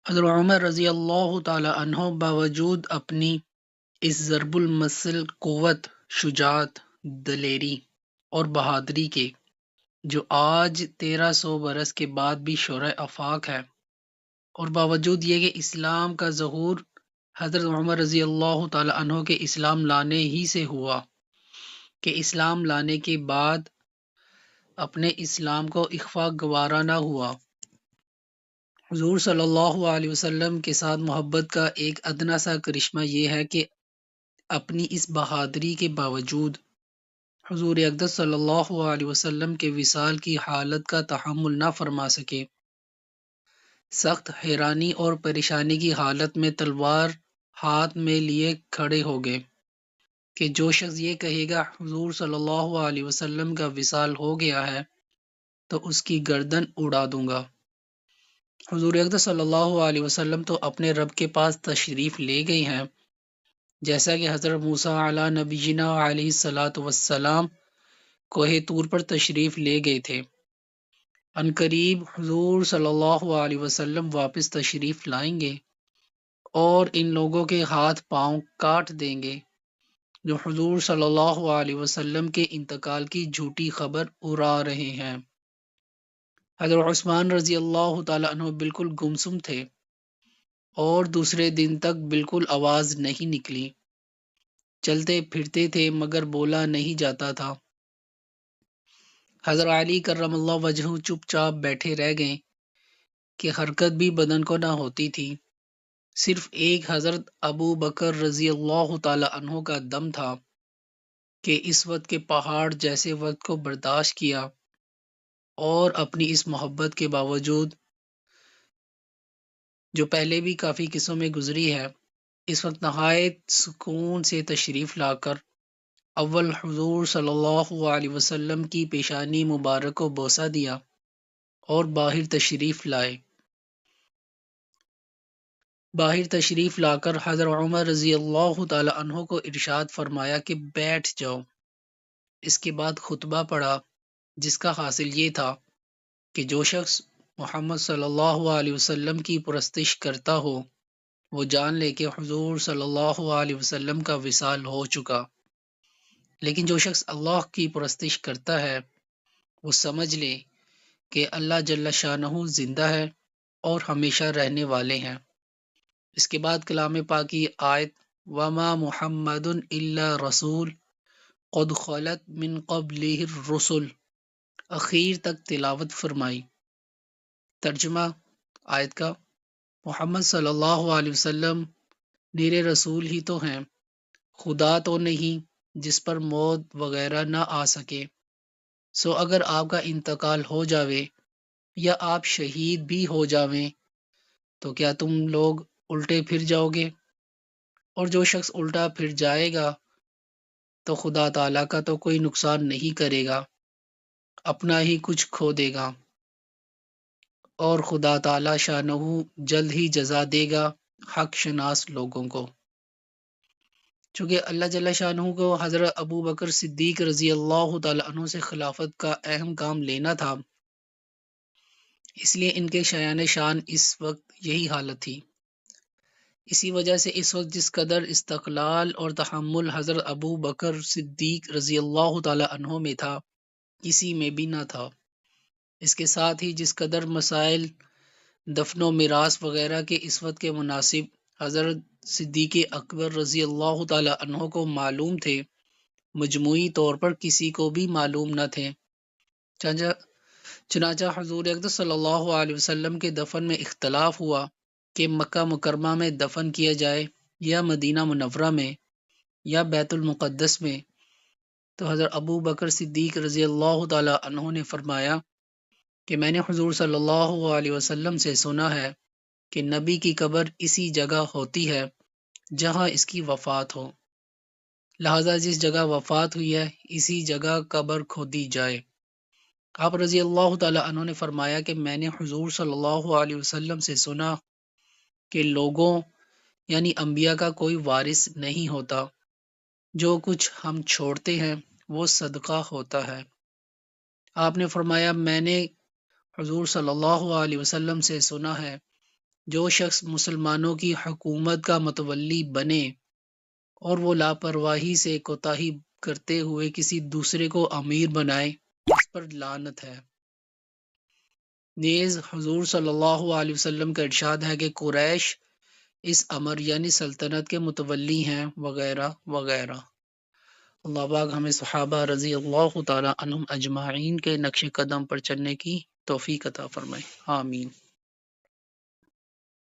حضرت عمر رضی اللہ تعالی عنہ باوجود اپنی اس ضرب المثل قوت، شجاعت، دلیری اور بہادری کے، جو آج 1300 برس کے بعد بھی شعرۂ آفاق ہے، اور باوجود یہ کہ اسلام کا ظہور حضرت عمر رضی اللہ تعالی عنہ کے اسلام لانے ہی سے ہوا، کہ اسلام لانے کے بعد اپنے اسلام کو اخفا گوارا نہ ہوا۔ حضور صلی اللہ علیہ وسلم کے ساتھ محبت کا ایک ادنا سا کرشمہ یہ ہے کہ اپنی اس بہادری کے باوجود حضور اقدس صلی اللہ علیہ وسلم کے وصال کی حالت کا تحمل نہ فرما سکے، سخت حیرانی اور پریشانی کی حالت میں تلوار ہاتھ میں لیے کھڑے ہو گئے کہ جو شخص یہ کہے گا حضور صلی اللہ علیہ وسلم کا وصال ہو گیا ہے تو اس کی گردن اڑا دوں گا۔ حضور اقدس صلی اللہ علیہ وسلم تو اپنے رب کے پاس تشریف لے گئے ہیں، جیسا کہ حضرت موسیٰ علیہ نبینا علیہ الصلاۃ والسلام کوہ طور پر تشریف لے گئے تھے۔ عنقریب حضور صلی اللہ علیہ وسلم واپس تشریف لائیں گے اور ان لوگوں کے ہاتھ پاؤں کاٹ دیں گے جو حضور صلی اللہ علیہ وسلم کے انتقال کی جھوٹی خبر اڑا رہے ہیں۔ حضرت عثمان رضی اللہ تعالیٰ عنہ بالکل گمسم تھے اور دوسرے دن تک بالکل آواز نہیں نکلی، چلتے پھرتے تھے مگر بولا نہیں جاتا تھا۔ حضرت علی کرم اللہ وجہہ چپ چاپ بیٹھے رہ گئے کہ حرکت بھی بدن کو نہ ہوتی تھی، صرف ایک حضرت ابو بکر رضی اللہ تعالی عنہ کا دم تھا کہ اس وقت کے پہاڑ جیسے وقت کو برداشت کیا اور اپنی اس محبت کے باوجود جو پہلے بھی کافی قصوں میں گزری ہے، اس وقت نہایت سکون سے تشریف لا کر اول حضور صلی اللہ علیہ وسلم کی پیشانی مبارک کو بوسہ دیا اور باہر تشریف لائے۔ باہر تشریف لا کر حضرت عمر رضی اللہ تعالی عنہ کو ارشاد فرمایا کہ بیٹھ جاؤ۔ اس کے بعد خطبہ پڑھا جس کا حاصل یہ تھا کہ جو شخص محمد صلی اللہ علیہ وسلم کی پرستش کرتا ہو وہ جان لے کہ حضور صلی اللہ علیہ وسلم کا وصال ہو چکا، لیکن جو شخص اللہ کی پرستش کرتا ہے وہ سمجھ لے کہ اللہ جل شانہ زندہ ہے اور ہمیشہ رہنے والے ہیں۔ اس کے بعد کلام پاک کی آیت وما محمد الا رسول قد خلت من قبلہ الرسل اخیر تک تلاوت فرمائی۔ ترجمہ آیت کا، محمد صلی اللہ علیہ وسلم نیر رسول ہی تو ہیں، خدا تو نہیں جس پر موت وغیرہ نہ آ سکے، سو اگر آپ کا انتقال ہو جاوے یا آپ شہید بھی ہو جاویں تو کیا تم لوگ الٹے پھر جاؤ گے؟ اور جو شخص الٹا پھر جائے گا تو خدا تعالیٰ کا تو کوئی نقصان نہیں کرے گا، اپنا ہی کچھ کھو دے گا، اور خدا تعالیٰ شانہ جلد ہی جزا دے گا حق شناس لوگوں کو۔ چونکہ اللہ جل شانہ کو حضرت ابو بکر صدیق رضی اللہ تعالیٰ عنہ سے خلافت کا اہم کام لینا تھا، اس لیے ان کے شایان شان اس وقت یہی حالت تھی۔ اسی وجہ سے اس وقت جس قدر استقلال اور تحمل حضرت ابو بکر صدیق رضی اللہ تعالیٰ عنہ میں تھا کسی میں بھی نہ تھا۔ اس کے ساتھ ہی جس قدر مسائل دفن و میراث وغیرہ کے اس وقت کے مناسب حضرت صدیق اکبر رضی اللہ تعالیٰ عنہ کو معلوم تھے، مجموعی طور پر کسی کو بھی معلوم نہ تھے۔ چنانچہ حضور اقدس صلی اللہ علیہ وسلم کے دفن میں اختلاف ہوا کہ مکہ مکرمہ میں دفن کیا جائے یا مدینہ منورہ میں یا بیت المقدس میں، تو حضرت ابو بکر صدیق رضی اللہ تعالیٰ عنہ نے فرمایا کہ میں نے حضور صلی اللہ علیہ وسلم سے سنا ہے کہ نبی کی قبر اسی جگہ ہوتی ہے جہاں اس کی وفات ہو، لہذا جس جگہ وفات ہوئی ہے اسی جگہ قبر کھودی جائے۔ آپ رضی اللہ تعالیٰ عنہ نے فرمایا کہ میں نے حضور صلی اللہ علیہ وسلم سے سنا کہ لوگوں یعنی انبیاء کا کوئی وارث نہیں ہوتا، جو کچھ ہم چھوڑتے ہیں وہ صدقہ ہوتا ہے۔ آپ نے فرمایا میں نے حضور صلی اللہ علیہ وسلم سے سنا ہے جو شخص مسلمانوں کی حکومت کا متولی بنے اور وہ لاپرواہی سے کوتاہی کرتے ہوئے کسی دوسرے کو امیر بنائے، اس پر لعنت ہے۔ نیز حضور صلی اللہ علیہ وسلم کا ارشاد ہے کہ قریش اس امر یعنی سلطنت کے متولی ہیں وغیرہ وغیرہ۔ اللہ پاک ہمیں صحابہ رضی اللہ تعالی عنہم اجمعین کے نقش قدم پر چلنے کی توفیق عطا فرمائے، آمین۔